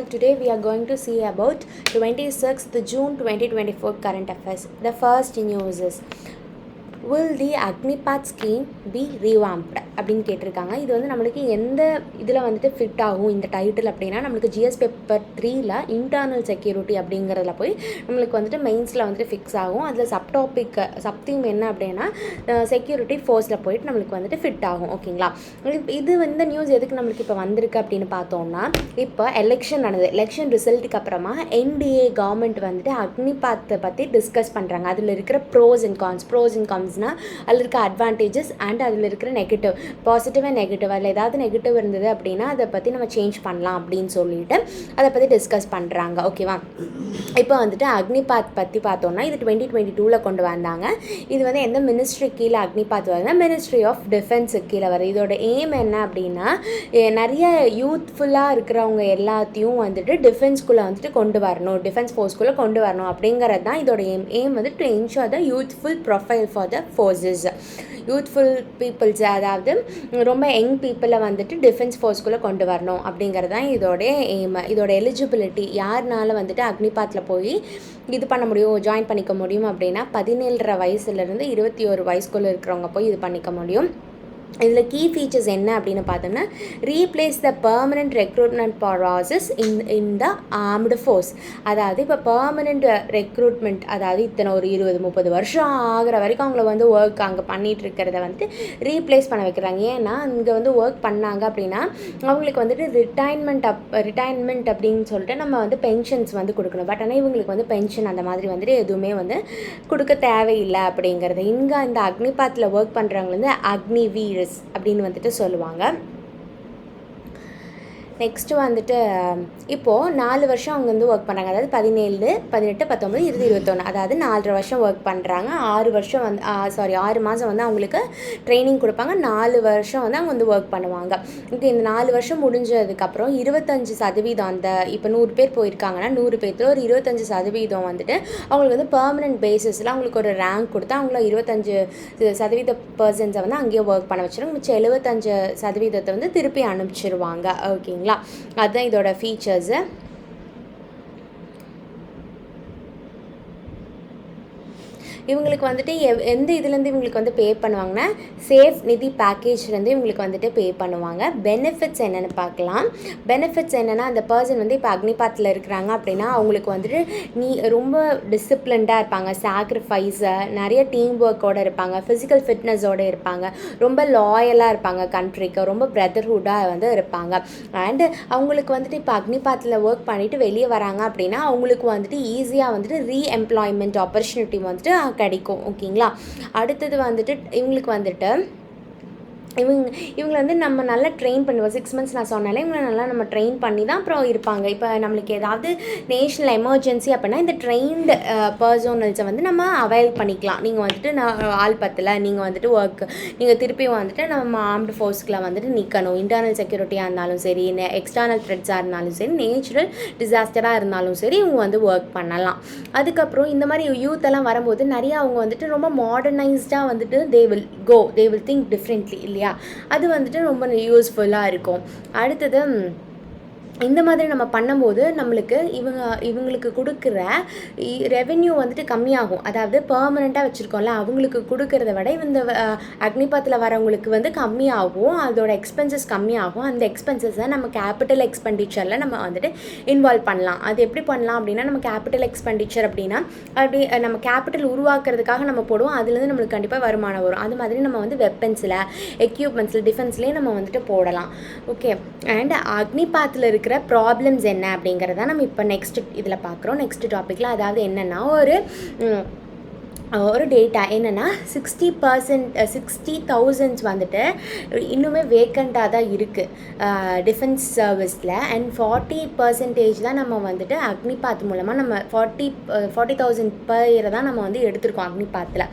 all, today we are going to see about 26th June 2024 current affairs. The first news is, will the Agnipath scheme be revamped அப்படின்னு கேட்டிருக்காங்க. இது வந்து நம்மளுக்கு எந்த இதில் வந்துட்டு ஃபிட் ஆகும் இந்த டைட்டில் அப்படின்னா, நம்மளுக்கு ஜிஎஸ் பேப்பர் 3ல் இன்டர்னல் செக்யூரிட்டி அப்படிங்கிறதுல போய் நம்மளுக்கு வந்துட்டு மெயின்ஸில் வந்துட்டு ஃபிக்ஸ் ஆகும். அதில் சப்தீம் என்ன அப்படின்னா செக்யூரிட்டி ஃபோர்ஸில் போயிட்டு நம்மளுக்கு வந்துட்டு ஃபிட் ஆகும். ஓகேங்களா, இது வந்து நியூஸ் எதுக்கு நம்மளுக்கு இப்போ வந்திருக்கு அப்படின்னு பார்த்தோம்னா, இப்போ எலெக்ஷன் நடந்தது. எலெக்ஷன் ரிசல்ட்டுக்கு அப்புறமா என்டிஏ கவர்மெண்ட் வந்துட்டு அக்னிபாத்தை பற்றி டிஸ்கஸ் பண்ணுறாங்க. அதில் இருக்கிற ப்ரோஸ் அண்ட் கான்ஸ்னால் அதில் இருக்க அட்வான்டேஜஸ் அண்ட் அதில் இருக்கிற நெகட்டிவ், பாசிட்டிவ் அண்ட் நெகட்டிவ், அதில் ஏதாவது நெகட்டிவ் இருந்தது அப்படின்னா அதை பற்றி நம்ம சேஞ்ச் பண்ணலாம் அப்படின்னு சொல்லிட்டு அதை பற்றி டிஸ்கஸ் பண்ணுறாங்க. ஓகேவா, இப்போ வந்துட்டு அக்னிபாத் பற்றி பார்த்தோம்னா இது 2022 கொண்டு வந்தாங்க. இது வந்து எந்த மினிஸ்ட்ரி கீழே அக்னிபாத் வருதுன்னா மினிஸ்ட்ரி ஆஃப் டிஃபென்ஸுக்கு கீழே வருது. இதோட எய்ம் என்ன அப்படின்னா, நிறைய யூத்ஃபுல்லாக இருக்கிறவங்க எல்லாத்தையும் வந்துட்டு டிஃபென்ஸ்குள்ளே வந்துட்டு கொண்டு வரணும், டிஃபென்ஸ் ஃபோர்ஸ்குள்ளே கொண்டு வரணும் அப்படிங்கிறது தான் இதோட எய்ம் வந்து to ensure the youthful profile for the forces. Youthful peoples, அதாவது ரொம்ப யங் பீப்புளை வந்துட்டு டிஃபென்ஸ் ஃபோர்ஸ்குள்ளே கொண்டு வரணும் அப்படிங்கிறது தான் இதோடைய எய்ம். இதோட எலிஜிபிலிட்டி யாருனால வந்துட்டு அக்னிபாத்தில் போய் இது பண்ண முடியும், ஜாயின் பண்ணிக்க முடியும் அப்படின்னா 17.5 வயசுலேருந்து 21 வயசுக்குள்ளே இருக்கிறவங்க போய் இது பண்ணிக்க முடியும். இதில் கீ ஃபீச்சர்ஸ் என்ன அப்படின்னு பார்த்தோம்னா, ரீப்ளேஸ் த பெர்மனெண்ட் ரெக்ரூட்மெண்ட் ப்ராசஸ் இன் த ஆர்ம்டு ஃபோர்ஸ். அதாவது இப்போ பெர்மனெண்ட் ரெக்ரூட்மெண்ட், அதாவது இத்தனை ஒரு 20-30 வருஷம் ஆகிற வரைக்கும் அவங்கள வந்து ஒர்க் அங்கே பண்ணிகிட்டு இருக்கிறத வந்துட்டு ரீப்ளேஸ் பண்ண வைக்கிறாங்க. ஏன்னா இங்கே வந்து ஒர்க் பண்ணாங்க அப்படின்னா அவங்களுக்கு வந்துட்டு ரிட்டைர்மெண்ட் அப்படின்னு சொல்லிட்டு நம்ம வந்து பென்ஷன்ஸ் வந்து கொடுக்கணும். பட் ஆனால் இவங்களுக்கு வந்து பென்ஷன் அந்த மாதிரி வந்துட்டு எதுவுமே வந்து கொடுக்க தேவையில்லை அப்படிங்கிறது. இங்கே இந்த அக்னிபாத்தில் ஒர்க் பண்ணுறவங்க வந்து அக்னிவீர் அப்படின்னு வந்துட்டு சொல்லுவாங்க. நெக்ஸ்ட்டு வந்துட்டு இப்போது 4 வருஷம் அவங்க வந்து ஒர்க் பண்ணுறாங்க. அதாவது 17, 18, 19, 20, 21, அதாவது 4.5 வருஷம் ஒர்க் பண்ணுறாங்க. 6 வருஷம் வந்து 6 மாதம் வந்து அவங்களுக்கு ட்ரைனிங் கொடுப்பாங்க. 4 வருஷம் வந்து அவங்க வந்து ஒர்க் பண்ணுவாங்க. ஓகே, இந்த 4 வருஷம் முடிஞ்சதுக்கப்புறம் 25% அந்த இப்போ 100 பேர் போயிருக்காங்கன்னா 100 பேர்த்துல ஒரு 25% வந்துட்டு அவங்களுக்கு வந்து பெர்மனெண்ட் பேசிஸில் அவங்களுக்கு ஒரு ரேங்க் கொடுத்து அவங்கள 25% பர்சன்ஸை வந்து அங்கேயே ஒர்க் பண்ண வச்சுருவாங்க. மிச்சம் 75% வந்து திருப்பி அனுப்பிச்சிருவாங்க. ஓகேங்களா, அதுதான் இதோட ஃபீச்சர்ஸு. இவங்களுக்கு வந்துட்டு எந்த இதுலேருந்து இவங்களுக்கு வந்து பே பண்ணுவாங்கன்னா, சேஃப் நிதி பேக்கேஜ்லேருந்து இவங்களுக்கு வந்துட்டு பே பண்ணுவாங்க. பெனிஃபிட்ஸ் என்னென்னு பார்க்கலாம். பெனிஃபிட்ஸ் என்னென்னா, அந்த பர்சன் வந்து இப்போ அக்னிபாத்தில் இருக்கிறாங்க அப்படின்னா அவங்களுக்கு வந்துட்டு ரொம்ப டிசிப்ளின்டாக இருப்பாங்க, சாக்ரிஃபைஸை, நிறைய டீம் ஒர்க்கோடு இருப்பாங்க, ஃபிசிக்கல் ஃபிட்னஸோடு இருப்பாங்க, ரொம்ப லாயலாக இருப்பாங்க கண்ட்ரிக்கு, ரொம்ப பிரதர்ஹுட்டாக வந்து இருப்பாங்க. அண்டு அவங்களுக்கு வந்துட்டு இப்போ அக்னிபாத்தில் ஒர்க் பண்ணிவிட்டு வெளியே வராங்க அப்படின்னா அவங்களுக்கு வந்துட்டு ஈஸியாக வந்துட்டு ரீஎம்ப்ளாய்மெண்ட் ஆப்பர்ச்சுனிட்டி வந்துட்டு கிடைக்கும். ஓகேங்களா, அடுத்தது வந்துட்டு இவங்களுக்கு வந்துட்டு இவங்களை வந்து நம்ம நல்லா ட்ரெயின் பண்ணுவோம். 6 months நான் சொன்னாலே இவங்களை நல்லா நம்ம ட்ரெயின் பண்ணி தான் அப்புறம் இருப்பாங்க. இப்போ நம்மளுக்கு ஏதாவது நேஷ்னல் எமர்ஜென்சி அப்படின்னா இந்த ட்ரெயின்டு பர்சனல்ஸை வந்து நம்ம அவைல் பண்ணிக்கலாம். நீங்கள் வந்துட்டு ஆள் பத்தில் நீங்கள் வந்துட்டு நீங்கள் திருப்பி வந்துட்டு நம்ம ஆர்ம்டு ஃபோர்ஸ்கில் வந்துட்டு நிற்கணும். இன்டர்னல் செக்யூரிட்டியாக இருந்தாலும் சரி, எக்ஸ்டர்னல் த்ரெட்ஸாக இருந்தாலும் சரி, நேச்சுரல் டிசாஸ்டராக இருந்தாலும் சரி, இவங்க வந்து ஒர்க் பண்ணலாம். அதுக்கப்புறம் இந்த மாதிரி யூத்தெல்லாம் வரும்போது நிறைய அவங்க வந்துட்டு ரொம்ப மாடர்னைஸ்டாக வந்துட்டு தே வில் திங்க் டிஃப்ரெண்ட்லி இல்லையா, அது வந்துட்டு ரொம்ப யூஸ்ஃபுல்லாக இருக்கும். அடுத்தது இந்த மாதிரி நம்ம பண்ணும்போது நம்மளுக்கு இவங்களுக்கு கொடுக்குற ரெவென்யூ வந்துட்டு கம்மியாகும். அதாவது பெர்மனெண்ட்டாக வச்சுருக்கோம்ல அவங்களுக்கு கொடுக்குறத விட இந்த அக்னிபாத்தில் வரவங்களுக்கு வந்து கம்மியாகும், அதோட எக்ஸ்பென்சஸ் கம்மியாகும். அந்த எக்ஸ்பென்சஸை நம்ம கேபிட்டல் எக்ஸ்பெண்டிச்சரில் நம்ம வந்துட்டு இன்வால்வ் பண்ணலாம். அது எப்படி பண்ணலாம் அப்படின்னா, நம்ம கேபிட்டல் எக்ஸ்பெண்டிச்சர் அப்படின்னா அப்படி நம்ம கேபிட்டல் உருவாக்குறதுக்காக நம்ம போடுவோம், அதுலேருந்து நம்மளுக்கு கண்டிப்பாக வருமானம் வரும். அது மாதிரி நம்ம வந்து வெப்பன்ஸில், எக்யூப்மெண்ட்ஸில், டிஃபென்ஸ்லேயே நம்ம வந்துட்டு போடலாம். ஓகே, அண்ட் அக்னிபாத்தில் இருக்கிற ப்ராப்ளம்ஸ் என்ன அப்படிங்கிறத நம்ம இப்போ நெக்ஸ்ட் இதில் பார்க்குறோம். நெக்ஸ்ட் டாப்பிக்கில் அதாவது என்னென்னா ஒரு டேட்டா என்னென்னா 60,000 வந்துட்டு இன்னுமே வேக்கண்ட்டாக தான் இருக்குது டிஃபென்ஸ் சர்வீஸில். அண்ட் 40% தான் நம்ம வந்துட்டு அக்னிபாத் மூலமாக நம்ம 40,000 பேரை தான் நம்ம வந்து எடுத்திருக்கோம் அக்னிபாத்தில்.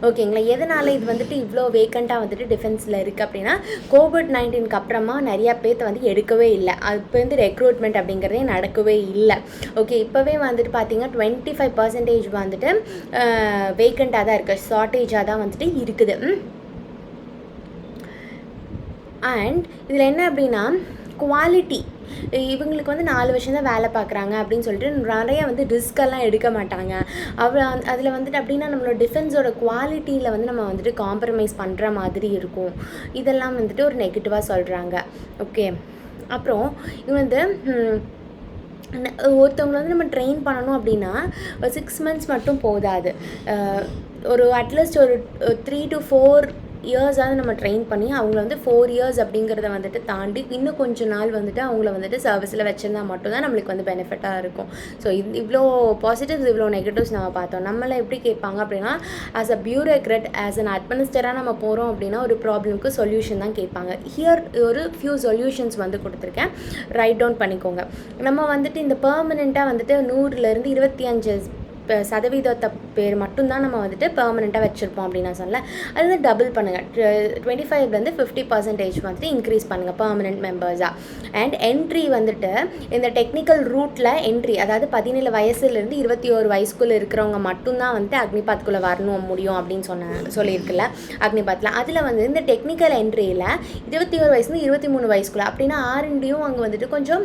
ஓகேங்களா, எதனால் இது வந்துட்டு இவ்வளோ வேக்கண்ட்டாக வந்துட்டு டிஃபென்ஸில் இருக்குது அப்படின்னா, COVID-19 அப்புறமா நிறையா பேர்த்த வந்து எடுக்கவே இல்லை. இப்போ வந்து ரெக்ரூட்மெண்ட் அப்படிங்கிறதே நடக்கவே இல்லை. ஓகே, இப்போவே வந்துட்டு பார்த்திங்கன்னா 25% வந்துட்டு வேக்கண்ட்டாக தான் இருக்குது, ஷார்ட்டேஜாக தான் வந்துட்டு இருக்குது. அண்ட் இதில் என்ன அப்படின்னா, குவாலிட்டி இவங்களுக்கு வந்து 4 வருஷம் தான் வேலை பார்க்குறாங்க அப்படின்னு சொல்லிட்டு நிறைய வந்து ரிஸ்கெல்லாம் எடுக்க மாட்டாங்க. அதில் வந்துட்டு அப்படின்னா நம்மளோட டிஃபென்ஸோட குவாலிட்டியில் வந்து நம்ம வந்துட்டு காம்ப்ரமைஸ் பண்ணுற மாதிரி இருக்கும். இதெல்லாம் வந்துட்டு ஒரு நெகட்டிவாக சொல்கிறாங்க. ஓகே, அப்புறம் இது வந்து ஒருத்தவங்களை வந்து நம்ம ட்ரெயின் பண்ணணும் அப்படின்னா 6 months மட்டும் போதாது. ஒரு அட்லீஸ்ட் ஒரு 3 to 4 இயர்ஸாவது நம்ம ட்ரெயின் பண்ணி அவங்கள வந்து 4 years அப்படிங்கிறத வந்துட்டு தாண்டி இன்னும் கொஞ்சம் நாள் வந்துட்டு அவங்கள வந்துட்டு சர்வீஸில் வச்சுருந்தா மட்டும்தான் நம்மளுக்கு வந்து பெனிஃபிட்டாக இருக்கும். ஸோ இவ்வளோ பாசிட்டிவ்ஸ் இவ்வளோ நெகட்டிவ்ஸ் நம்ம பார்த்தோம். நம்மளை எப்படி கேட்பாங்க அப்படின்னா, as a bureaucrat as an அட்மினிஸ்ட்ரேட்டராக நம்ம போகிறோம் அப்படின்னா ஒரு ப்ராப்ளம்க்கு சொல்யூஷன் தான் கேட்பாங்க. ஹியர் ஒரு ஃபியூ சொல்யூஷன்ஸ் வந்து கொடுத்துருக்கேன், ரைட் டவுன் பண்ணிக்கோங்க. நம்ம வந்துட்டு இந்த பெர்மனெண்ட்டாக வந்துட்டு 100லேருந்து 25% பேர் மட்டும்தான் நம்ம வந்துட்டு பெர்மனெண்ட்டாக வச்சுருப்போம் அப்படின்னு நான் சொல்லலை. அது வந்து டபுள் பண்ணுங்கள், 25லேருந்து 50% வந்துட்டு இன்க்ரீஸ் பண்ணுங்கள் பெர்மனெண்ட் மெம்பர்ஸாக. அண்ட் என்ட்ரி வந்துட்டு இந்த டெக்னிக்கல் ரூட்டில் என்ட்ரி, அதாவது 17 வயசுலேருந்து 21 வயசுக்குள்ளே இருக்கிறவங்க மட்டும்தான் வந்துட்டு அக்னிபாத்குள்ளே வரணும் முடியும் அப்படின்னு சொல்லியிருக்குல்ல அக்னிபாத்தில். அதில் வந்து இந்த டெக்னிக்கல் என்ட்ரியில் 21 வயசுலேருந்து 23 வயசுக்குள்ளே அப்படின்னா R&Dயும் அங்கே வந்துட்டு கொஞ்சம்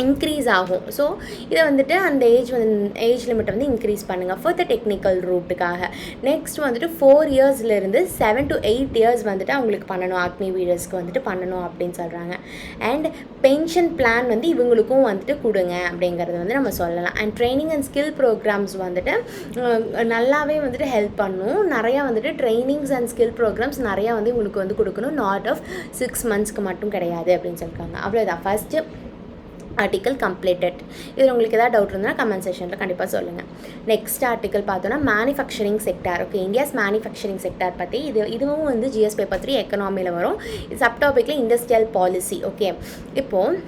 இன்க்ரீஸ் ஆகும். ஸோ இதை வந்துட்டு அந்த ஏஜ் லிமிட்டை வந்து இன்க்ரீஸ் பண்ணுங்கள் ஃபார் த டெக்னிக்கல் ரூட்டுக்காக. நெக்ஸ்ட் வந்துட்டு 4 yearsலேருந்து 7 to 8 years வந்துட்டு அவங்களுக்கு பண்ணணும், அக்னி வீடர்ஸ்க்கு வந்துட்டு பண்ணணும் அப்படின்னு சொல்கிறாங்க. அண்ட் பென்ஷன் பிளான் வந்து இவங்களுக்கும் வந்துட்டு கொடுங்க அப்படிங்கிறது வந்து நம்ம சொல்லலாம். And training and skill programmes வந்துட்டு நல்லாவே வந்துட்டு ஹெல்ப் பண்ணும். நிறையா வந்துட்டு ட்ரைனிங்ஸ் அண்ட் ஸ்கில் ப்ரோக்ராம்ஸ் நிறையா வந்து இவங்களுக்கு வந்து கொடுக்கணும், நாட் ஆஃப் 6 monthsக்கு மட்டும் கிடையாது அப்படின்னு சொல்லியிருக்காங்க. அவ்வளோதான் ஃபஸ்ட்டு ஆர்டிக்கல் கம்ப்ளீட்டட். இதில் உங்களுக்கு எதாவது டவுட் இருந்தால் கமெண்ட் செக்ஷனில் கண்டிப்பாக சொல்லுங்கள். நெக்ஸ்ட் ஆர்டிக்கல் பார்த்தோன்னா manufacturing sector. Okay, India's manufacturing sector பற்றி இதுவும் வந்து GS பேப்பர் 3 எக்கனாமியில் வரும். சப் டாப்பிக்கில் இண்டஸ்ட்ரியல் பாலிசி. ஓகே, இப்போது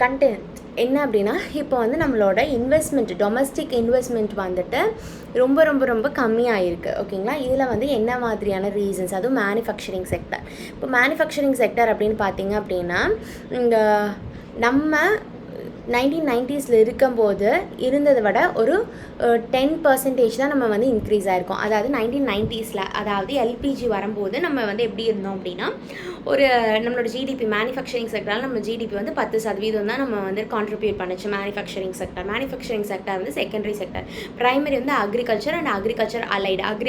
கண்டென்ட் என்ன அப்படின்னா, இப்போ வந்து நம்மளோட இன்வெஸ்ட்மெண்ட், டொமஸ்டிக் இன்வெஸ்ட்மெண்ட் வந்துட்டு ரொம்ப ரொம்ப ரொம்ப கம்மியாகிருக்கு. ஓகேங்களா, இதில் வந்து என்ன மாதிரியான ரீசன்ஸ், அதுவும் மேனுஃபேக்சரிங் செக்டர். இப்போ மேனுஃபேக்சரிங் செக்டர் அப்படின்னு பார்த்தீங்க அப்படின்னா, இங்கே நம்ம 1990s இருக்கும்போது இருந்ததை விட ஒரு 10% தான் நம்ம வந்து இன்க்ரீஸ் ஆகிருக்கோம். அதாவது 1990s, அதாவது LPG வரும்போது நம்ம வந்து எப்படி இருந்தோம் அப்படின்னா, ஒரு நம்மளோட ஜிடிபி மேனுஃபேக்சரிங் செக்டரால் நம்ம ஜிடிபி வந்து 10% தான் நம்ம வந்து கான்ட்ரிபியூட் பண்ணிச்சு மேனுஃபேக்சரிங் செக்டர். மேனுஃபேக்சரிங் செக்டர் வந்து செகண்டரி செக்டர். ப்ரைமரி வந்து அக்ரிகல்ச்சர் அண்ட் அக்ரிகல்ச்சர்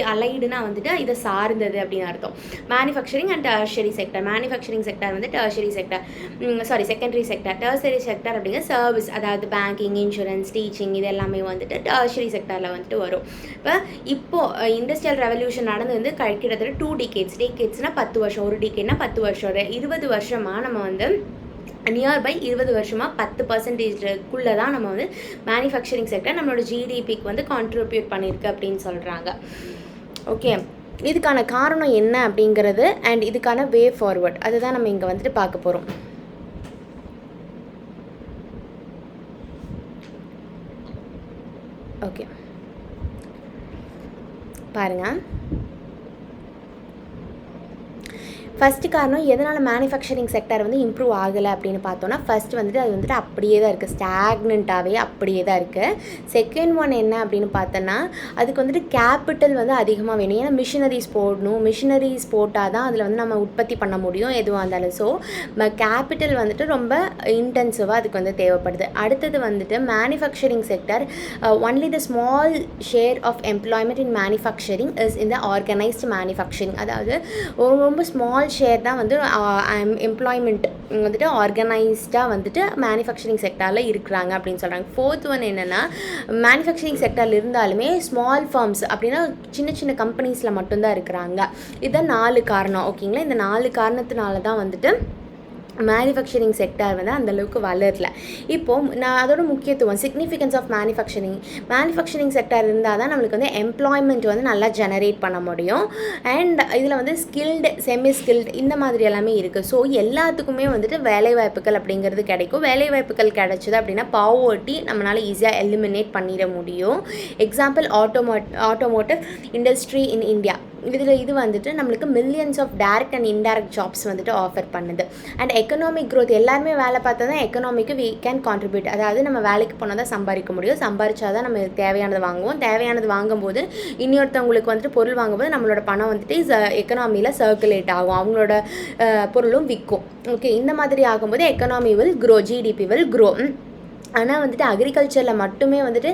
அலைடுனா வந்துட்டு இதை சார்ந்தது அப்படின்னு அர்த்தம். Manufacturing and tertiary sector. Manufacturing sector வந்து tertiary sector, secondary sector. Tertiary sector அப்படிங்கிற சர்வீஸ், அதாவது பேங்கிங், இன்சூரன்ஸ், டீச்சிங், இது எல்லாமே வந்துட்டு டெர்ஷரி செக்டரில் வந்துட்டு வரும். இப்போது இண்டஸ்ட்ரியல் ரெவல்யூஷன் நடந்து வந்து கிட்டத்தட்ட 2 decades. டேக்கேட்ஸ்னால் 10 வருஷம், ஒரு டிகேட்னா 10 வருஷம், 20 வருஷமாக நம்ம வந்து நியர்பை 20 வருஷமாக 10%க்குள்ளே தான் நம்ம வந்து மேனுஃபேக்சரிங் செக்டர் நம்மளோட ஜிடிபிக்கு வந்து கான்ட்ரிபியூட் பண்ணியிருக்கு அப்படின்னு சொல்கிறாங்க. ஓகே, இதுக்கான காரணம் என்ன அப்படிங்கிறது அண்ட் இதுக்கான வே ஃபார்வர்ட் அதுதான் நம்ம இங்கே வந்துட்டு பார்க்க போகிறோம். ஓகே, பாருங்கள். ஃபஸ்ட்டு காரணம் எதனால் மேனுஃபேக்சரிங் செக்டர் வந்து இம்ப்ரூவ் ஆகலை அப்படின்னு பார்த்தோன்னா, ஃபஸ்ட்டு வந்துட்டு அது வந்துட்டு அப்படியே தான் இருக்குது, ஸ்டாக்னண்ட்டாகவே அப்படியே தான் இருக்குது. செகண்ட் ஒன் என்ன அப்படின்னு பார்த்தோன்னா, அதுக்கு வந்துட்டு கேபிட்டல் வந்து அதிகமாக வேணும். ஏன்னா மிஷினரிஸ் போடணும், மிஷினரிஸ் போட்டால் தான் அதில் வந்து நம்ம உற்பத்தி பண்ண முடியும் எதுவாக இருந்தாலும். ஸோ கேபிட்டல் வந்துட்டு ரொம்ப இன்டென்சிவாக அதுக்கு வந்து தேவைப்படுது. அடுத்தது வந்துட்டு manufacturing sector only the small share of employment in manufacturing is in the organized manufacturing. அதாவது ரொம்ப ஸ்மால் ஷேர் தான் வந்து எம்ப்ளாய்மெண்ட் வந்துட்டு ஆர்கனைஸ்டாக வந்துட்டு மேனுஃபேக்சரிங் செக்டரில் இருக்கிறாங்க அப்படின்னு சொல்கிறாங்க. ஃபோர்த் ஒன் என்னென்னா, மேனுஃபேக்சரிங் செக்டரில் இருந்தாலுமே ஸ்மால் ஃபார்ம்ஸ் அப்படின்னா சின்ன சின்ன கம்பெனிஸில் மட்டும்தான் இருக்கிறாங்க. இதுதான் 4 காரணம். ஓகேங்களா, இந்த 4 காரணத்தினால தான் வந்துட்டு மேனுஃபேக்சரிங் செக்டார் வந்து அந்தளவுக்கு வளரல. இப்போது நான் அதோட முக்கியத்துவம், சிக்னிஃபிகன்ஸ் ஆஃப் மேனுஃபேக்சரிங் செக்டார் இருந்தால் தான் நம்மளுக்கு வந்து எம்ப்ளாய்மெண்ட் வந்து நல்லா ஜெனரேட் பண்ண முடியும். அண்ட் இதில் வந்து ஸ்கில்டு, செமி ஸ்கில்டு இந்த மாதிரி எல்லாமே இருக்குது. ஸோ எல்லாத்துக்குமே வந்துட்டு வேலைவாய்ப்புகள் அப்படிங்கிறது கிடைக்கும். வேலைவாய்ப்புகள் கிடைச்சிது அப்படின்னா பாவர்ட்டி நம்மளால் ஈஸியாக எலிமினேட் பண்ணிட முடியும். Example automotive industry in India. இது வந்துட்டு நம்மளுக்கு millions of direct and indirect jobs வந்துட்டு ஆஃபர் பண்ணுது. அண்ட் எக்கனாமிக் க்ரோத், எல்லாருமே வேலை பார்த்தா தான் எக்கனாமிக்கு வி கேன் கான்ட்ரிபியூட். அதாவது நம்ம வேலைக்கு போனால் தான் சம்பாதிக்க முடியும், சம்பாதிச்சா தான் நம்ம தேவையானது வாங்குவோம், தேவையானது வாங்கும்போது இன்னொருத்தவங்களுக்கு வந்துட்டு பொருள் வாங்கும்போது நம்மளோட பணம் வந்துட்டு எக்கனாமியில் சர்க்குலேட் ஆகும், அவங்களோட பொருளும் விற்கும். ஓகே, இந்த மாதிரி ஆகும்போது economy will grow, GDP will grow. ஆனால் வந்துட்டு அக்ரிகல்ச்சரில் மட்டுமே வந்துட்டு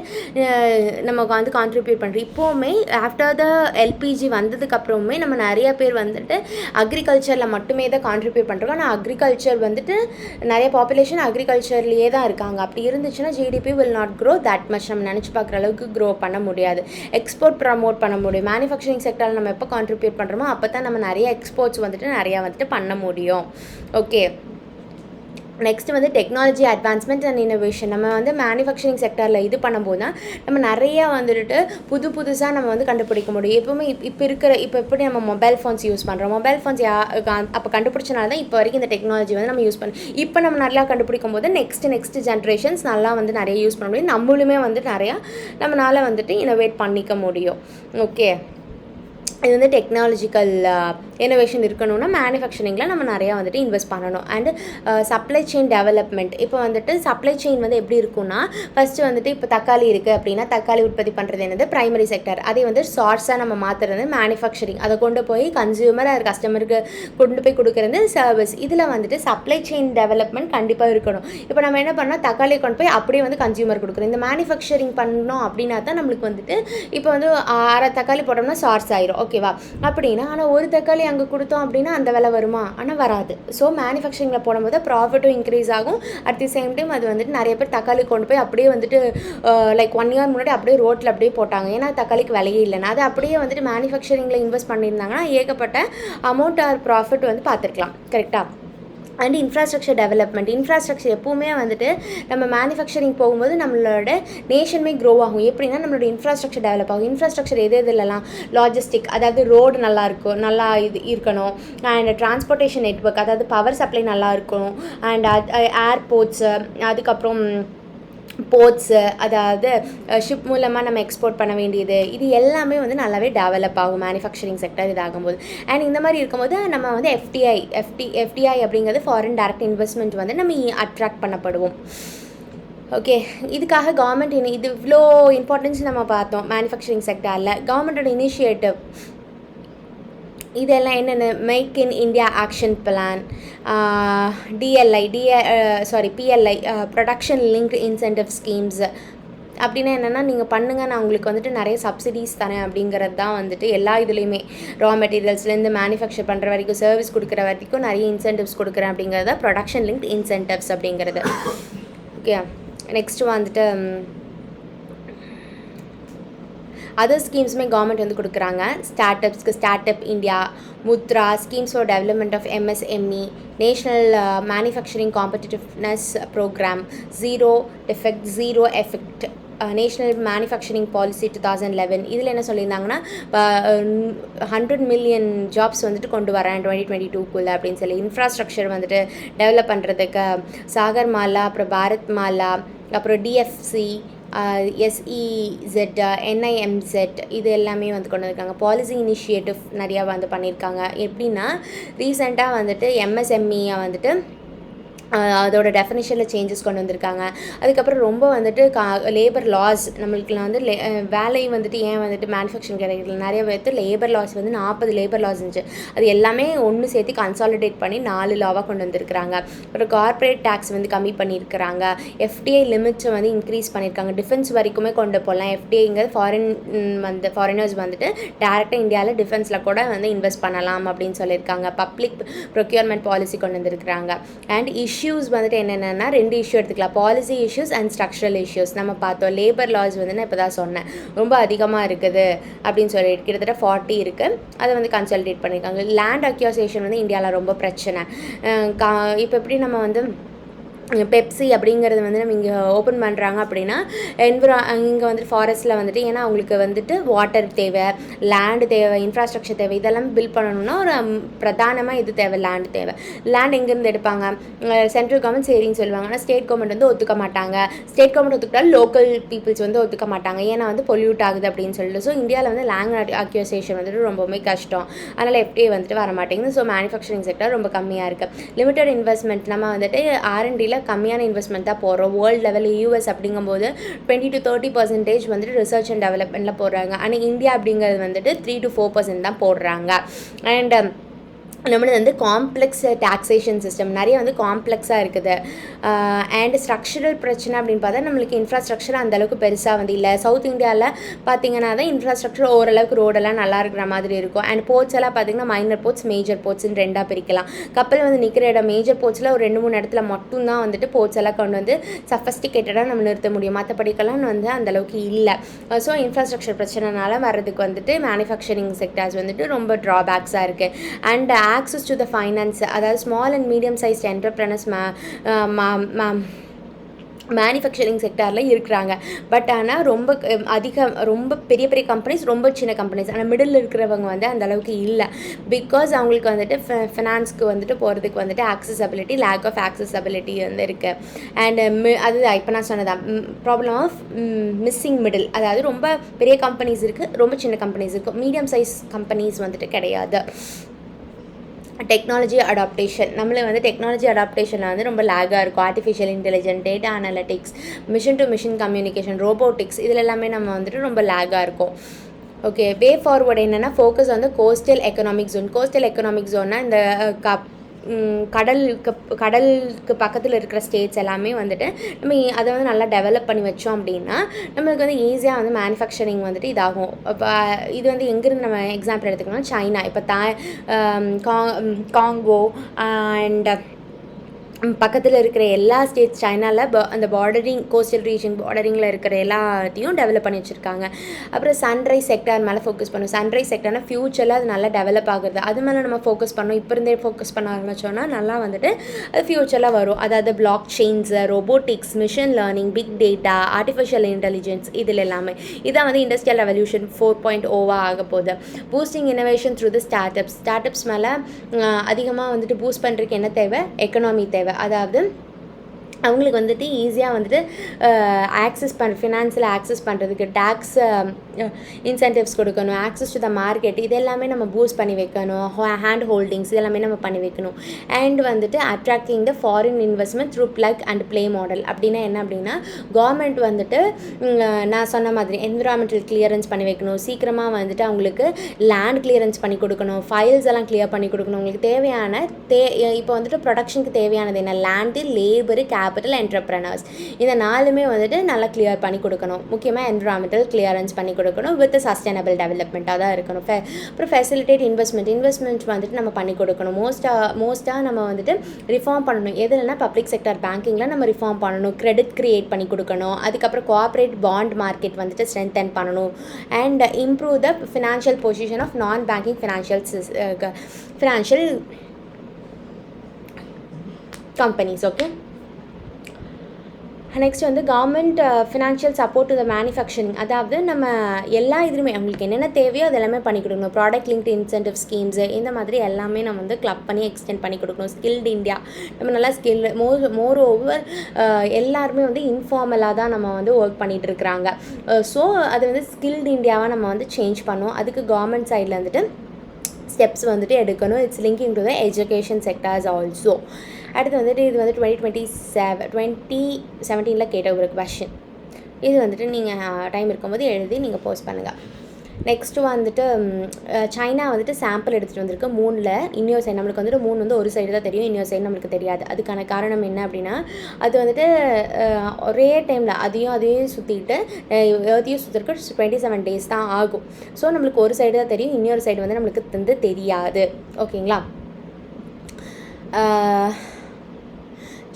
நமக்கு வந்து கான்ட்ரிபியூட் பண்ணுறோம். இப்போவுமே ஆஃப்டர் த எல்பிஜி வந்ததுக்கப்புறமே நம்ம நிறைய பேர் வந்துட்டு அக்ரிகல்ச்சரில் மட்டுமே தான் கான்ட்ரிபியூட் பண்ணுறோம். ஆனால் அக்ரிகல்ச்சர் வந்துட்டு நிறைய பாப்புலேஷன் அக்ரிகல்ச்சர்லேயே தான் இருக்காங்க. அப்படி இருந்துச்சுன்னா GDP will not grow that much. நம்ம நினச்சி பார்க்குற அளவுக்கு க்ரோ பண்ண முடியாது. எக்ஸ்போர்ட் ப்ரமோட் பண்ண முடியும். மேனுஃபேக்சரிங் செக்டரில் நம்ம எப்போ கான்ட்ரிபியூட் பண்ணுறோமோ அப்போ தான் நம்ம நிறைய எக்ஸ்போர்ட்ஸ் வந்துட்டு பண்ண முடியும். ஓகே, நெக்ஸ்ட் வந்து டெக்னாலஜி அட்வான்ஸ்மெண்ட் அண்ட் இன்னோவேஷன். நம்ம வந்து மேனுஃபேக்சரிங் செக்டரில் இது பண்ணும்போது தான் நம்ம நிறையா வந்துட்டு புதுசாக நம்ம வந்து கண்டுபிடிக்க முடியும். எப்போவுமே இப்போ எப்படி நம்ம மொபைல் ஃபோன்ஸ் யூஸ் பண்ணுறோம், மொபைல் ஃபோன்ஸ் அப்போ கண்டுபிடிச்சனால தான் இப்போ வரைக்கும் இந்த டெக்னாலஜி வந்து நம்ம யூஸ் பண்ணோம். இப்போ நம்ம நல்லா கண்டுபிடிக்கும் போது நெக்ஸ்ட் ஜென்ரேஷன்ஸ் நல்லா வந்து நிறைய யூஸ் பண்ண முடியும், நம்மளுமே வந்து நிறையா நம்மளால் வந்துட்டு இன்னோவேட் பண்ணிக்க முடியும். ஓகே, இது வந்து டெக்னாலஜிக்கல் இன்னோவேஷன் இருக்கணும்னா மேனுஃபேக்சரிங்கில் நம்ம நிறையா வந்துட்டு இன்வெஸ்ட் பண்ணணும். And supply chain development. இப்போ வந்துட்டு சப்ளை செயின் வந்து எப்படி இருக்குன்னா, ஃபஸ்ட்டு வந்துட்டு இப்போ தக்காளி இருக்குது அப்படின்னா தக்காளி உற்பத்தி பண்ணுறது என்னது ப்ரைமரி செக்டர். அதே வந்து சார்ஸாக நம்ம மாற்றுறது மேனுஃபேக்சரிங். அதை கொண்டு போய் கன்சியூமர் அது கஸ்டமருக்கு கொண்டு போய் கொடுக்குறது சர்வீஸ். இதில் வந்துட்டு சப்ளை செயின் டெவலப்மெண்ட் கண்டிப்பாக இருக்கணும். இப்போ நம்ம என்ன பண்ணால் தக்காளியை கொண்டு போய் அப்படியே வந்து கன்சியூமர் கொடுக்குறோம். இந்த மேனுஃபேக்சரிங் பண்ணோம் அப்படின்னா தான் நம்மளுக்கு வந்துட்டு இப்போ வந்து 6 தக்காளி போட்டோம்னா சார்ஸ் ஆயிரும். ஓகேவா? அப்படின்னா ஆனால் ஒரு தக்காளி அங்கே கொடுத்தோம் அப்படின்னா அந்த விலை வருமா? ஆனால் வராது. ஸோ மேனுஃபேக்சரிங்கில் போடும்போது ப்ராஃபிட்டும் இன்க்ரீஸ் ஆகும். அட் தி சேம் டைம் அது வந்துட்டு நிறைய பேர் தக்காளி கொண்டு போய் அப்படியே வந்துட்டு லைக் 1 இயர் முன்னாடி அப்படியே ரோட்டில் அப்படியே போட்டாங்க, ஏன்னா தக்காளிக்கு விலையே இல்லைன்னா. அது அப்படியே வந்துட்டு மேனுஃபேக்சரிங்கில் இன்வெஸ்ட் பண்ணியிருந்தாங்கன்னா ஏகப்பட்ட அமௌண்ட் ஆர் ப்ராஃபிட் வந்து பார்த்துருக்கலாம். கரெக்டாக? And infrastructure development. இன்ஃப்ராஸ்ட்ரக்சர் எப்பவுமே வந்துட்டு நம்ம மேனுஃபேக்சரிங் போகும்போது நம்மளோட நேஷனுமே க்ரோ ஆகும். எப்படின்னா நம்மளோட இன்ஃப்ராஸ்ட்ரக்சர் டெவலப் ஆகும். இன்ஃப்ராஸ்ட்ரக்சர் எதுலலாம், லாஜிஸ்டிக், அதாவது ரோடு நல்லா இருக்கணும். அண்ட் டிரான்ஸ்போர்ட்டேஷன் நெட்வொர்க், அதாவது பவர் சப்ளை நல்லா இருக்கணும். அண்ட் ஏர்போர்ட்ஸு, அதுக்கப்புறம் போர்ட்ஸு, அதாவது ஷிப் மூலமாக நம்ம எக்ஸ்போர்ட் பண்ண வேண்டியது, இது எல்லாமே வந்து நல்லாவே டெவலப் ஆகும் மேனுஃபேக்சரிங் செக்டர் இதாகும்போது. அண்ட் இந்த மாதிரி இருக்கும்போது நம்ம வந்து எஃப்டிஐ அப்படிங்கிறது ஃபாரின் டைரக்ட் இன்வெஸ்ட்மெண்ட் வந்து நம்ம அட்ராக்ட் பண்ணப்படுவோம். ஓகே, இதுக்காக கவர்மெண்ட் இது இவ்வளோ இம்பார்ட்டன்ஸ் நம்ம பார்த்தோம் மேனுஃபேக்சரிங் செக்டரில். கவர்மெண்டோட இனிஷியேட்டிவ் இதெல்லாம் என்னென்ன, make in India action plan, PLI production linked incentive schemes. அப்படின்னா என்னென்னா, நீங்கள் பண்ணுங்கள், நான் உங்களுக்கு வந்துட்டு நிறைய சப்சிடிஸ் தரேன் அப்படிங்கிறது தான் வந்துட்டு எல்லா இதுலேயுமே. ரா மெட்டீரியல்ஸ்லேருந்து மேனுஃபேக்சர் பண்ணுற வரைக்கும், சர்வீஸ் கொடுக்குற வரைக்கும் நிறைய இன்சென்டிவ்ஸ் கொடுக்குறேன் அப்படிங்கிறது தான் ப்ரொடக்ஷன் லிங்க்டு இன்சென்டிவ்ஸ் அப்படிங்கிறது. ஓகே, நெக்ஸ்ட்டு வந்துட்டு அதர் ஸ்கீம்ஸுமே கவர்மெண்ட் வந்து கொடுக்குறாங்க. Start up India, Mudra, schemes for development of MSME, national manufacturing competitiveness programme, zero effect, national manufacturing policy 2011. இதில் என்ன சொல்லியிருந்தாங்கன்னா 100 மில்லியன் ஜாப்ஸ் வந்துட்டு கொண்டு வரேன் 2022 அப்படின்னு சொல்லி. இன்ஃப்ராஸ்ட்ரக்சர் வந்துட்டு டெவலப் பண்ணுறதுக்கு சாகர் மாலா, அப்புறம் பாரத் மாலா, அப்புறம் டிஎஃப்சி, எஸ்இஇசெட், என்ஐஎம்செட், இது எல்லாமே வந்து கொண்டு வந்திருக்காங்க. பாலிசி இனிஷியேட்டிவ் நிறையா வந்து பண்ணியிருக்காங்க. எப்படின்னா ரீசெண்டாக வந்துட்டு எம்எஸ்எம்இயை வந்துட்டு அதோட டெஃபினிஷனில் சேஞ்சஸ் கொண்டு வந்திருக்காங்க. அதுக்கப்புறம் ரொம்ப வந்துட்டு லேபர் லாஸ், நம்மளுக்குலாம் வந்து வேலை வந்துட்டு ஏன் வந்துட்டு மேனுஃபேக்சரிங் கிடைக்கல, நிறைய பேர்த்து லேபர் லாஸ் வந்து 40 லேபர் லாஸ் இருந்துச்சு. அது எல்லாமே ஒன்று சேர்த்து கன்சாலிடேட் பண்ணி 4 லாவாக கொண்டு வந்திருக்கிறாங்க. அப்புறம் கார்பரேட் டேக்ஸ் வந்து கம்மி பண்ணியிருக்கிறாங்க. எஃப்டிஐ லிமிட்ஸை வந்து இன்க்ரீஸ் பண்ணியிருக்காங்க. டிஃபென்ஸ் வரைக்குமே கொண்டு போகலாம். எஃப்டிஐங்கிறது ஃபாரினர்ஸ் வந்துட்டு டேரெக்டாக இந்தியாவில் டிஃபென்ஸில் கூட வந்து இன்வெஸ்ட் பண்ணலாம் அப்படின்னு சொல்லியிருக்காங்க. பப்ளிக் ப்ரொக்யூர்மெண்ட் பாலிசி கொண்டு வந்திருக்கிறாங்க. அண்ட் இஷ்யூஸ் வந்துட்டு என்னென்னா 2 இஷ்யூ எடுத்துக்கலாம், policy issues and structural issues. நம்ம பார்த்தோம் லேபர் லாஸ் வந்து நான் இப்போ தான் சொன்னேன் ரொம்ப அதிகமாக இருக்குது அப்படின்னு சொல்லிட்டு, கிட்டத்தட்ட 40 இருக்குது. அதை வந்து கன்சல்டேட் பண்ணியிருக்காங்க. லேண்ட் அக்யூசேஷன் வந்து இந்தியாவில் ரொம்ப பிரச்சனை. இப்போ எப்படி நம்ம வந்து பெப்சி அப்படிங்கிறது வந்து நம்ம இங்கே ஓப்பன் பண்ணுறாங்க அப்படின்னா இங்கே வந்துட்டு ஃபாரஸ்ட்டில் வந்துட்டு ஏன்னா அவங்களுக்கு வந்துட்டு வாட்டர் தேவை, லேண்டு தேவை, இன்ஃப்ராஸ்ட்ரக்சர் தேவை, இதெல்லாம் பில்ட் பண்ணணும்னா ஒரு பிரதானமாக இது தேவை, லேண்டு தேவை. லேண்ட் எங்கேருந்து எடுப்பாங்க? சென்ட்ரல் கவர்மெண்ட் சரின்னு சொல்லுவாங்க, ஆனால் ஸ்டேட் கவர்மெண்ட் வந்து ஒத்துக்க மாட்டாங்க. ஸ்டேட் கவர்மெண்ட் ஒத்துக்கிட்டாலும் லோக்கல் பீப்புள்ஸ் வந்து ஒத்துக்க மாட்டாங்க, ஏன்னா வந்து பொல்யூட் ஆகுது அப்படின்னு சொல்லிட்டு. ஸோ இந்தியாவில் வந்து லேண்ட் அக்யூசேஷன் வந்துட்டு ரொம்பவுமே கஷ்டம், அதனால் எஃப்டிஏ வந்துட்டு வர மாட்டேங்குது. ஸோ மேனுஃபேக்சரிங் செக்டர் ரொம்ப கம்மியாக இருக்குது. லிமிட்டட் இன்வெஸ்ட்மெண்ட், நம்ம வந்துட்டு R&D கம்மியான இன்வெஸ்ட்மெண்ட் தான் போடுறோம். வேர்ல்டு லெவலில் US அப்படிங்கும்போது 20 to 30% வந்துட்டு ரிசர்ச் அண்ட் டெவலப்மெண்ட்டில் போடுறாங்க. ஆனால் இந்தியா அப்படிங்கிறது வந்துட்டு 3 to 4% தான் போடுறாங்க. அண்ட் நம்மளது வந்து காம்ப்ளெக்ஸ் டாக்ஸேஷன் சிஸ்டம் நிறைய வந்து காம்ப்ளெக்ஸாக இருக்குது. அண்ட் ஸ்ட்ரக்சரல் பிரச்சனை அப்படின்னு பார்த்தா நம்மளுக்கு இன்ஃப்ராஸ்ட்ரக்சர் அந்தளவுக்கு பெருசாக வந்து இல்லை. சவுத் இந்தியாவில் பார்த்தீங்கன்னா தான் இன்ஃப்ராஸ்ட்ரக்சர் ஓரளவுக்கு ரோடெல்லாம் நல்லா இருக்கிற மாதிரி இருக்கும். அண்ட் போர்ட்ஸ் எல்லாம் பார்த்தீங்கன்னா மைனர் போர்ட்ஸ், மேஜர் போர்ட்ஸ்ன்னு ரெண்டாக பிரிக்கலாம். கப்பல் வந்து நிற்கிற இடம் மேஜர் போர்ட்ஸில் ஒரு 2-3 இடத்துல மட்டும்தான் வந்துட்டு போர்ட்ஸ் எல்லாம் கொண்டு வந்து சஃபஸ்டிகேட்டடாக நம்ம நிறுத்த முடியும், மற்றபடிக்கெல்லாம் வந்து அந்தளவுக்கு இல்லை. ஸோ இன்ஃப்ராஸ்ட்ரக்சர் பிரச்சனைனால வர்றதுக்கு வந்துட்டு மேனுஃபேக்சரிங் செக்டர்ஸ் வந்துட்டு ரொம்ப ட்ராபேக்ஸாக இருக்குது. And access to the finance, அதாவது small and medium sized entrepreneurs manufacturing செக்டாரில் இருக்கிறாங்க. பட் ஆனால் ரொம்ப பெரிய பெரிய கம்பெனிஸ், ரொம்ப சின்ன கம்பெனிஸ், ஆனால் மிடில் இருக்கிறவங்க வந்து அந்த அளவுக்கு இல்லை. பிகாஸ் அவங்களுக்கு வந்துட்டு ஃபினான்ஸ்க்கு வந்துட்டு போகிறதுக்கு வந்துட்டு ஆக்சசபிலிட்டி, லேக் ஆஃப் ஆக்சசபிலிட்டி வந்து இருக்குது. அண்ட் அது இப்போ நான் சொன்னதான் ப்ராப்ளம் ஆஃப் மிஸ்ஸிங் மிடில், அதாவது ரொம்ப பெரிய கம்பெனிஸ் இருக்குது, ரொம்ப சின்ன கம்பெனிஸ் இருக்குது, மீடியம் சைஸ் கம்பெனிஸ் வந்துட்டு கிடையாது. டெக்னாலஜி அடாப்டேஷன், நம்மள வந்து டெக்னாலஜி அடாப்டேஷனில் வந்து ரொம்ப லேகாக இருக்கும். Artificial intelligence, data analytics, machine to machine communication, robotics, இதில் எல்லாமே நம்ம வந்துட்டு ரொம்ப லேகாக இருக்கும். ஓகே, வே ஃபார்வர்டு என்னென்னா ஃபோக்கஸ் வந்து coastal economic zone. Coastal economic ஜோன்னா இந்த கடலுக்கு பக்கத்தில் இருக்கிற ஸ்டேட்ஸ் எல்லாமே வந்துட்டு நம்ம அதை வந்து நல்லா டெவலப் பண்ணி வச்சோம் அப்படின்னா நம்மளுக்கு வந்து ஈஸியாக வந்து மேனுஃபேக்சரிங் வந்துட்டு இதாகும். இப்போ இது வந்து எங்கேருந்து நம்ம எக்ஸாம்பிள் எடுத்துக்கணும்னா சைனா, இப்போ காங்கோ அண்ட் பக்கத்தில் இருக்கிற எல்லா ஸ்டேட்ஸ் சைனாவில் அந்த பார்டரிங் கோஸ்டல் ரீஜன் பார்டரிங்கில் இருக்கிற எல்லாத்தையும் டெவலப் பண்ணி வச்சுருக்காங்க. அப்புறம் சன்ரைஸ் செக்டார் மேலே ஃபோக்கஸ் பண்ணும். சன்ரைஸ் செக்டார்னா ஃப்யூச்சரில் அது நல்லா டெவலப் ஆகுது, அது மேலே நம்ம ஃபோக்கஸ் பண்ணோம். இப்போ இருந்தே ஃபோக்கஸ் பண்ண ஆரம்பித்தோன்னா நல்லா வந்துட்டு அது ஃப்யூச்சரில் வரும். அதாவது block chains, robotics, machine learning, big data, artificial intelligence, இதில் எல்லாமே இதான் வந்து இண்டஸ்ட்ரியல் ரெவல்யூஷன் 4.0 ஆக போகுது. Boosting innovation through the startups மேலே அதிகமாக வந்துட்டு பூஸ்ட் பண்ணுறதுக்கு என்ன தேவை? எக்கனாமி தேவை. அதாவது அவங்களுக்கு வந்துட்டு ஈஸியாக வந்துட்டு ஃபினான்ஸில் ஆக்சஸ் பண்ணுறதுக்கு டேக்ஸ் இன்சென்டிவ்ஸ் கொடுக்கணும், ஆக்சஸ் டு த மார்க்கெட், இதெல்லாமே நம்ம பூஸ்ட் பண்ணி வைக்கணும். ஹேண்ட் ஹோல்டிங்ஸ் இதெல்லாமே நம்ம பண்ணி வைக்கணும். அண்ட் வந்துட்டு attracting the foreign investment through plug and play model. அப்படின்னா என்ன அப்படின்னா கவர்மெண்ட் வந்துட்டு நான் சொன்ன மாதிரி என்விரான்மெண்டல் கிளியரன்ஸ் பண்ணி வைக்கணும், சீக்கிரமாக வந்துட்டு அவங்களுக்கு லேண்ட் கிளியரன்ஸ் பண்ணி கொடுக்கணும், ஃபைல்ஸ் எல்லாம் கிளியர் பண்ணி கொடுக்கணும். உங்களுக்கு தேவையான இப்போ வந்துட்டு ப்ரொடக்ஷனுக்கு தேவையானது என்ன? லேண்டு, லேபரு, கேபிட்டல், என்டர்பிரனர்ஸ், இந்த 4மே வந்துட்டு நல்லா கிளியர் பண்ணி கொடுக்கணும். முக்கியமாக என்விரான்மெண்டல் கிளியரன்ஸ் பண்ணி கொடுக்கணும் வித் சஸ்டைனபிள் டெவலப்மெண்ட்டாக தான் இருக்கணும். அப்புறம் ஃபெசிலிட்டேட் இன்வெஸ்ட்மெண்ட் வந்துட்டு நம்ம பண்ணி கொடுக்கணும். மோஸ்ட்டாக நம்ம வந்துட்டு ரிஃபார்ம் பண்ணணும். எதுலன்னா பப்ளிக் செக்டர் பேங்கிங்கில் நம்ம ரிஃபார்ம் பண்ணணும், கிரெடிட் கிரியேட் பண்ணி கொடுக்கணும். அதுக்கப்புறம் கோஆப்ரேட் பாண்ட் மார்க்கெட் வந்துட்டு ஸ்ட்ரென்தன் பண்ணணும். And improve the financial position of non banking financial companies. Okay, next வந்து government financial support to the manufacturing. அதாவது நம்ம எல்லா இதுலையுமே அவங்களுக்கு என்னென்ன தேவையோ அது எல்லாமே பண்ணி கொடுக்கணும். ப்ராடக்ட் லிங்க்டு இன்சென்டிவ் ஸ்கீம்ஸு இந்த மாதிரி எல்லாமே நம்ம வந்து கிளப் பண்ணி எக்ஸ்டெண்ட் பண்ணி கொடுக்கணும். ஸ்கில்டு இந்தியா, நம்ம நல்லா மோர் ஓவர் எல்லாருமே வந்து இன்ஃபார்மலாக தான் நம்ம வந்து ஒர்க் பண்ணிகிட்டு இருக்கிறாங்க. ஸோ அது வந்து ஸ்கில்டு இந்தியாவாக நம்ம வந்து சேஞ்ச் பண்ணோம். அதுக்கு கவர்மெண்ட் சைடில் வந்துட்டு ஸ்டெப்ஸ் வந்துட்டு எடுக்கணும். It's linking to the education sectors also. அடுத்து வந்துட்டு இது வந்து 2017 கேட்ட ஒரு கொஷின். இது வந்துட்டு நீங்கள் டைம் இருக்கும்போது எழுதி நீங்கள் போஸ்ட் பண்ணுங்கள். நெக்ஸ்ட்டு வந்துட்டு சைனா வந்துட்டு சாம்பிள் எடுத்துகிட்டு வந்திருக்கு மூணில். இன்னொரு சைடு நம்மளுக்கு வந்துட்டு 3 வந்து ஒரு சைடு தான் தெரியும், இன்னொரு சைடு நம்மளுக்கு தெரியாது. அதுக்கான காரணம் என்ன அப்படின்னா அது வந்துட்டு ஒரே டைமில் அதையும் சுற்றிட்டு எர்த்தையும் சுற்றுறதுக்கு 27 days தான் ஆகும். ஸோ நம்மளுக்கு ஒரு சைடு தான் தெரியும், இன்னொரு சைடு வந்து நம்மளுக்கு வந்து தெரியாது. ஓகேங்களா?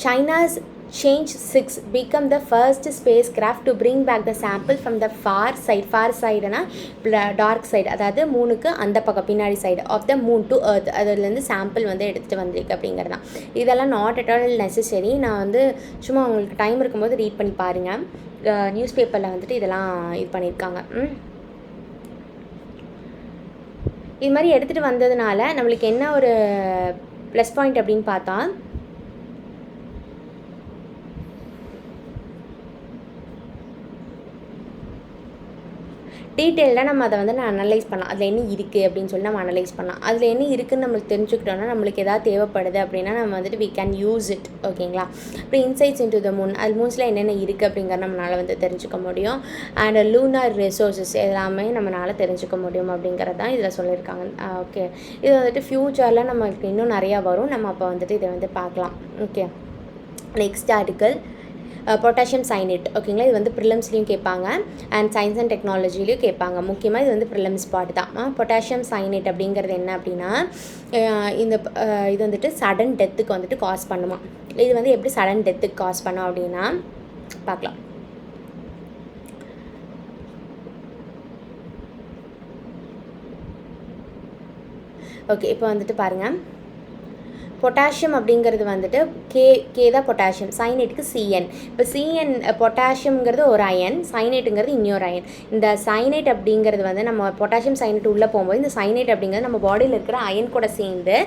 China's Change 6 become the first spacecraft to bring back the sample from the far sideனா டார்க் சைடு, அதாவது மூணுக்கு அந்த பக்கம் பின்னாடி side of the moon to earth, அதுலேருந்து சாம்பிள் வந்து எடுத்துகிட்டு வந்திருக்கு அப்படிங்கிறது தான். இதெல்லாம் நாட் அட் ஆல் நெசசரி. நான் வந்து சும்மா உங்களுக்கு டைம் இருக்கும்போது ரீட் பண்ணி பாருங்கள். நியூஸ் பேப்பரில் வந்துட்டு இதெல்லாம் இது பண்ணியிருக்காங்க. இது மாதிரி எடுத்துகிட்டு வந்ததுனால நம்மளுக்கு என்ன ஒரு ப்ளஸ் பாயிண்ட் அப்படின்னு பார்த்தா, டீட்டெயிலாக நம்ம அதை வந்து அனலைஸ் பண்ணலாம். அதில் என்ன இருக்குது அப்படின்னு சொல்லி நம்ம அனலைஸ் பண்ணலாம். அதில் என்ன இருக்குதுன்னு நம்மளுக்கு தெரிஞ்சுக்கிட்டோன்னா, நம்மளுக்கு எதாவது தேவைப்படுது அப்படின்னா நம்ம வந்துட்டு வி கேன் யூஸ் இட். ஓகேங்களா? அப்புறம் இன்சைட்ஸ் இன்டு த மூன், அது மூன்ஸில் என்னென்ன இருக்குது அப்படிங்கிறத நம்மளால் வந்து தெரிஞ்சுக்க முடியும். அண்ட் லூனார் ரிசோர்ஸஸ் எல்லாமே நம்மளால் தெரிஞ்சுக்க முடியும் அப்படிங்கிறது தான் இதில் சொல்லியிருக்காங்க. ஓகே, இது வந்துட்டு ஃப்யூச்சரில் நம்மளுக்கு இன்னும் நிறையா வரும். நம்ம அப்போ வந்துட்டு இதை வந்து பார்க்கலாம். Okay, next article potassium cyanate. ஓகேங்களா? இது வந்து ப்ரிலிம்ஸ்லேயும் கேட்பாங்க அண்ட் சயின்ஸ் அண்ட் டெக்னாலஜிலையும் கேட்பாங்க. முக்கியமாக இது வந்து ப்ரிலிம்ஸ் பார்ட் தான். பொட்டாசியம் சைனேட் அப்படிங்கிறது என்ன அப்படின்னா, இது வந்துட்டு சடன் டெத்துக்கு வந்துட்டு காஸ் பண்ணுமா. இது வந்து எப்படி சடன் டெத்துக்கு காஸ் பண்ணும் அப்படின்னா பார்க்கலாம். ஓகே, இப்போ வந்துட்டு பாருங்கள். பொட்டாசியம் அப்படிங்கிறது வந்துட்டு கே தான் பொட்டாசியம், சைனேட்டுக்கு சிஎன். இப்போ சிஎன் பொட்டாசியம்ங்கிறது ஒரு அயன், சைனேட்டுங்கிறது இன்னொரு அயன். இந்த சைனேட் அப்படிங்கிறது வந்து நம்ம பொட்டாசியம் சைனேட் உள்ளே போகும்போது இந்த சைனேட் அப்படிங்கிறது நம்ம பாடியில் இருக்கிற அயன் கூட சேர்ந்து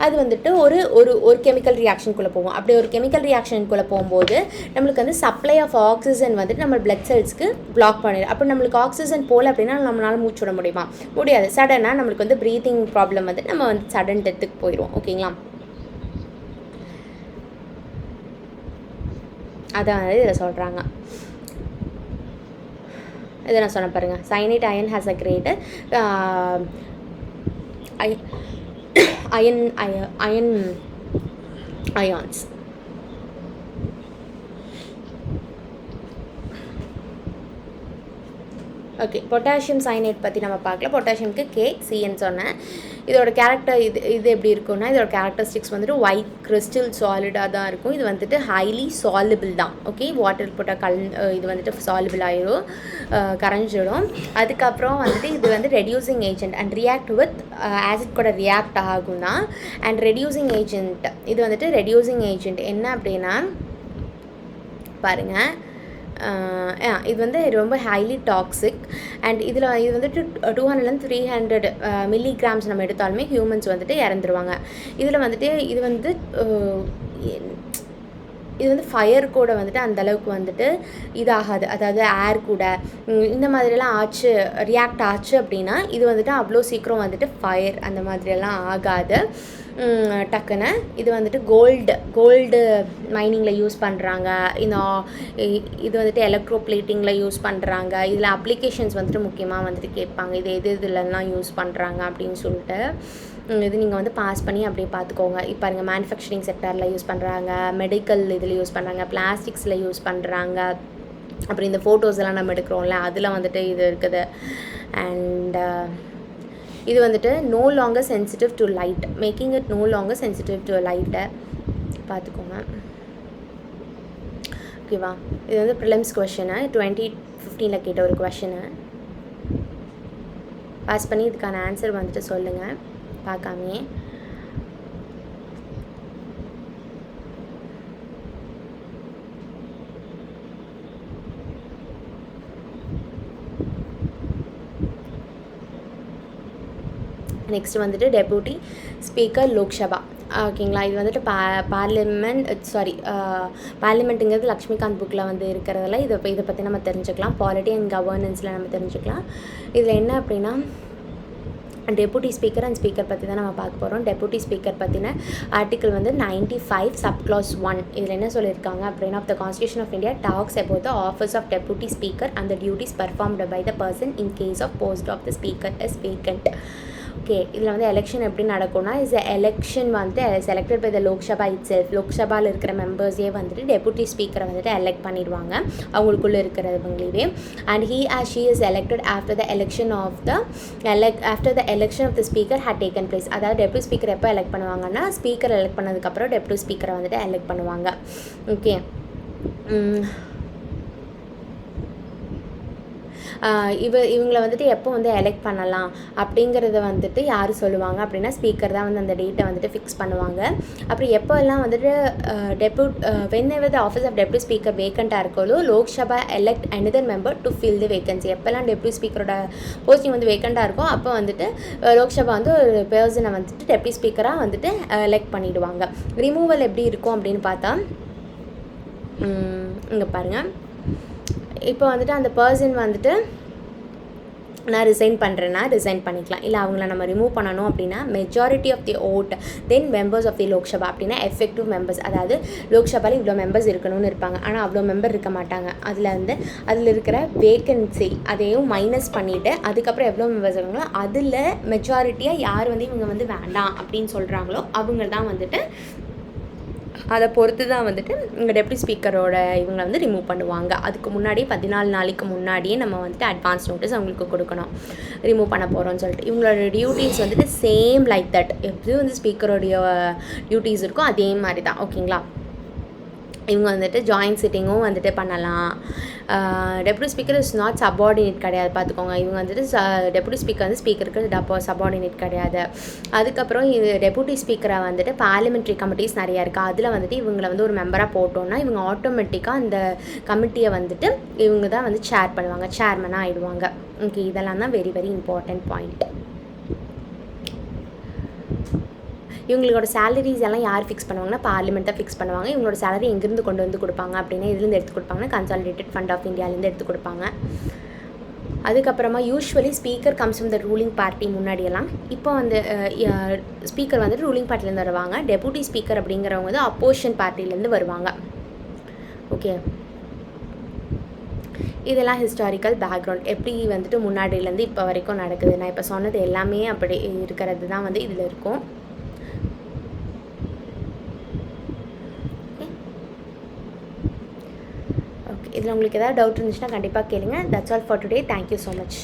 அது வந்துட்டு ஒரு ஒரு ஒரு கெமிக்கல் ரியாக்ஷனுக்குள்ளே போகும். அப்படி ஒரு கெமிக்கல் ரியாக்ஷனுக்குள்ளே போகும்போது நம்மளுக்கு வந்து சப்ளை ஆஃப் ஆக்சிஜன் வந்துட்டு நம்ம பிளட் செல்ஸ்க்கு பிளாக் பண்ணிடும். அப்போ நம்மளுக்கு ஆக்சிஜன் போகல அப்படின்னா நம்மளால் மூச்சு விட முடியுமா? முடியாது. சடனாக நம்மளுக்கு வந்து ப்ரீத்திங் ப்ராப்ளம் வந்து நம்ம வந்து சடன் டெத்துக்கு போயிடுவோம். ஓகேங்களா? அதான் வந்து இதில் சொல்கிறாங்க. இதை நான் சொன்ன பாருங்கள். Cyanide ion has a great ions. Okay, potassium cyanide பற்றி நம்ம பார்க்கல. பொட்டாசியம்க்கு KCN சொன்னேன். இதோட கேரக்டர் இது எப்படி இருக்குன்னா, இதோட கேரக்டரிஸ்டிக்ஸ் வந்துட்டு ஒயிட் கிறிஸ்டல் சாலிடாக தான் இருக்கும். இது வந்துட்டு ஹைலி சாலிபிள் தான். ஓகே, வாட்டர் போட்டால் இது வந்துட்டு சாலிபிள் ஆயிரும், கரைஞ்சிடும். அதுக்கப்புறம் வந்துட்டு இது வந்து reducing agent and react with acid கூட ரியாக்ட் ஆகும் தான். அண்ட் ரெடியூசிங் ஏஜென்ட், இது வந்துட்டு ரெடியூசிங் ஏஜென்ட் என்ன அப்படின்னா பாருங்கள், இது வந்து ரொம்ப ஹைலி டாக்ஸிக். அண்ட் இது வந்துட்டு 200 to 300 மில்லிகிராம்ஸ் நம்ம எடுத்தாலுமே ஹியூமன்ஸ் வந்துட்டு இறந்துருவாங்க. இதில் வந்துட்டு இது வந்து ஃபயர் கூட வந்துட்டு அந்தளவுக்கு வந்துட்டு இதாகாது. அதாவது ஏர் கூட இந்த மாதிரிலாம் ரியாக்ட் ஆச்சு அப்படின்னா இது வந்துட்டு அவ்வளோ சீக்கிரம் வந்துட்டு ஃபயர் அந்த மாதிரியெல்லாம் ஆகாது டக்குன்னு. இது வந்துட்டு கோல்டு மைனிங்கில் யூஸ் பண்ணுறாங்க. இது வந்துட்டு எலக்ட்ரோ பிளேட்டிங்கில் யூஸ் பண்ணுறாங்க. இதில் அப்ளிகேஷன்ஸ் வந்துட்டு முக்கியமாக வந்துட்டு கேட்பாங்க, இது இதுலலாம் யூஸ் பண்ணுறாங்க அப்படின்னு சொல்லிட்டு. இது நீங்கள் வந்து பாஸ் பண்ணி அப்படியே பார்த்துக்கோங்க. இப்போ பாருங்கள், மேனுஃபேக்சரிங் செக்டரில் யூஸ் பண்ணுறாங்க, மெடிக்கல் இதில் யூஸ் பண்ணுறாங்க, பிளாஸ்டிக்ஸில் யூஸ் பண்ணுறாங்க. அப்புறம் இந்த ஃபோட்டோஸ் எல்லாம் நம்ம எடுக்கிறோம்ல அதில் வந்துட்டு இது இருக்குது. அண்ட் இது வந்துட்டு no longer sensitive to light, making it no longer sensitive to லைட்டை பார்த்துக்கோங்க. ஓகேவா? இது வந்து ப்ரிலிம்ஸ் கொஷனு, 2015 கேட்ட ஒரு கொஷனு. பாஸ் பண்ணி இதுக்கான ஆன்சர் வந்துட்டு சொல்லுங்கள் பார்க்காமே. நெக்ஸ்ட் வந்துட்டு டெபுட்டி ஸ்பீக்கர் லோக்சபா. ஓகேங்களா? இது வந்துட்டு பார்லிமெண்ட்டுங்கிறது லக்ஷ்மிகாந்த் புக்கில் வந்து இருக்கிறதில்ல. இதை பற்றி நம்ம தெரிஞ்சுக்கலாம். பாலிட்டி அண்ட் கவர்னன்ஸில் நம்ம தெரிஞ்சுக்கலாம். இதில் என்ன அப்படின்னா டெபுட்டி ஸ்பீக்கர் அண்ட் ஸ்பீக்கர் பற்றி தான் நம்ம பார்க்க போகிறோம். டெபுட்டி ஸ்பீக்கர் பற்றின ஆர்டிக்கல் வந்து 95 சப்க்ளாஸ் 1. இதில் என்ன சொல்லியிருக்காங்க அப்படின்னா, of the constitution of India talks about the office of deputy speaker and the duties performed by the person in case of post of the speaker is vacant. Okay, இதில் வந்து election எப்படி நடக்கும்னா, election வந்து selected by the Lok Sabha itself. லோக்சபாவில் இருக்கிற மெம்பர்ஸே வந்துட்டு deputy ஸ்பீக்கரை வந்துட்டு எலெக்ட் பண்ணிடுவாங்க அவங்களுக்குள்ளே இருக்கிறவங்களே. And she is elected after the election of the speaker had taken place. அதாவது டெபுட்டி ஸ்பீக்கர் எப்போ எலெக்ட் பண்ணுவாங்கன்னா, ஸ்பீக்கர் எலெக்ட் பண்ணதுக்கப்புறம் டெபுட்டி ஸ்பீக்கரை வந்துட்டு எலெக்ட் பண்ணுவாங்க. ஓகே, இவங்கள வந்துட்டு எப்போ வந்து எலெக்ட் பண்ணலாம் அப்படிங்கிறத வந்துட்டு யார் சொல்லுவாங்க அப்படின்னா ஸ்பீக்கர் தான் வந்து அந்த டேட்டை வந்துட்டு ஃபிக்ஸ் பண்ணுவாங்க. அப்புறம் எப்போல்லாம் வந்துட்டு whenever the office of deputy speaker வேக்கண்ட்டாக இருக்கோ Lok Sabha elect another member to fill the vacancy. எப்போல்லாம் டெப்யூட்டி ஸ்பீக்கரோட போஸ்டிங் வந்து வேக்கண்ட்டாக இருக்கும் அப்போ வந்துட்டு லோக்சபா வந்து ஒரு பர்சனை வந்துட்டு டெப்யூட்டி ஸ்பீக்கராக வந்துட்டு எலெக்ட் பண்ணிவிடுவாங்க. ரிமூவல் எப்படி இருக்கும் அப்படின்னு பார்த்தா இங்கே பாருங்கள், இப்போ வந்துட்டு அந்த பர்சன் வந்துட்டு நான் ரிசைன் பண்ணுறேன்னா ரிசைன் பண்ணிக்கலாம். இல்லை அவங்கள நம்ம ரிமூவ் பண்ணணும் அப்படின்னா majority of the vote then members of the Lok Sabha அப்படின்னா எஃபெக்டிவ் மெம்பர்ஸ். அதாவது லோக்சபாவில் இவ்வளோ மெம்பர்ஸ் இருக்கணும்னு இருப்பாங்க, ஆனால் அவ்வளோ மெம்பர் இருக்க மாட்டாங்க. அதில் இருக்கிற வேக்கன்சி அதையும் மைனஸ் பண்ணிவிட்டு அதுக்கப்புறம் எவ்வளோ மெம்பர்ஸ் இருக்காங்களோ அதில் மெஜாரிட்டியாக யார் வந்து இவங்க வந்து வேண்டாம் அப்படின்னு சொல்கிறாங்களோ அவங்க தான் வந்துட்டு அதை பொறுத்து தான் வந்துட்டு இங்கே டெப்யூட்டி ஸ்பீக்கரோட இவங்களை வந்து ரிமூவ் பண்ணுவாங்க. அதுக்கு முன்னாடி 14 நாளைக்கு முன்னாடியே நம்ம வந்துட்டு அட்வான்ஸ் நோட்டீஸ் அவங்களுக்கு கொடுக்கணும் ரிமூவ் பண்ண போகிறோம்னு சொல்லிட்டு. இவங்களோட டியூட்டிஸ் வந்துட்டு சேம் லைக் தட் எப்படி வந்து ஸ்பீக்கரோடைய டியூட்டிஸ் இருக்கும் அதே மாதிரி தான். ஓகேங்களா? இவங்க வந்துட்டு ஜாயின்ட் சிட்டிங்கும் வந்துட்டு பண்ணலாம். Deputy speaker is not subordinate கிடையாது, பார்த்துக்கோங்க. இவங்க வந்துட்டு டெப்யூட்டி ஸ்பீக்கர் வந்து ஸ்பீக்கருக்கு சப்பார்டினேட் கிடையாது. அதுக்கப்புறம் இது டெப்யூட்டி ஸ்பீக்கரை வந்துட்டு பார்லிமெண்ட்ரி கமிட்டிஸ் நிறையா இருக்குது. அதில் வந்துட்டு இவங்களை வந்து ஒரு மெம்பராக போட்டோன்னா இவங்க ஆட்டோமேட்டிக்காக அந்த கமிட்டியை வந்துட்டு இவங்க தான் வந்து சேர் பண்ணுவாங்க, சேர்மனாக ஆகிடுவாங்க. ஓகே, இதெல்லாம் தான் வெரி வெரி இம்பார்ட்டண்ட் பாயிண்ட். இவங்களோட சேலரிஸ் எல்லாம் யார் ஃபிக்ஸ் பண்ணுவாங்கன்னா பார்லிமெண்ட் தான் ஃபிக்ஸ் பண்ணுவாங்க. இவங்களோட சேலரி எங்கேருந்து கொண்டு வந்து கொடுப்பாங்க அப்படின்னா இதுலேருந்து எடுத்து கொடுப்பாங்கன்னா கன்சாலிடேட்டட் ஃபண்ட் ஆஃப் இந்தியாவிலேருந்து எடுத்து கொடுப்பாங்க. அதுக்கப்புறமா usually speaker comes from the ruling party. முன்னாடியெல்லாம் இப்போ வந்து ஸ்பீக்கர் வந்துட்டு ரூலிங் பார்ட்டிலேருந்து வருவாங்க. டெப்யூட்டி ஸ்பீக்கர் அப்படிங்கிறவங்க வந்து அப்போசிஷன் பார்ட்டிலேருந்து வருவாங்க. ஓகே, இதெல்லாம் ஹிஸ்டாரிக்கல் பேக்ரவுண்ட் எப்படி வந்துட்டு முன்னாடியிலேருந்து இப்போ வரைக்கும் நடக்குது. நான் இப்போ சொன்னது எல்லாமே அப்படி இருக்கிறது தான் வந்து இதில் இருக்கும். இதில் உங்களுக்கு ஏதாவது டவுட் இருந்துச்சுன்னா கண்டிப்பாக கேளுங்க. That's all for today. Thank you so much.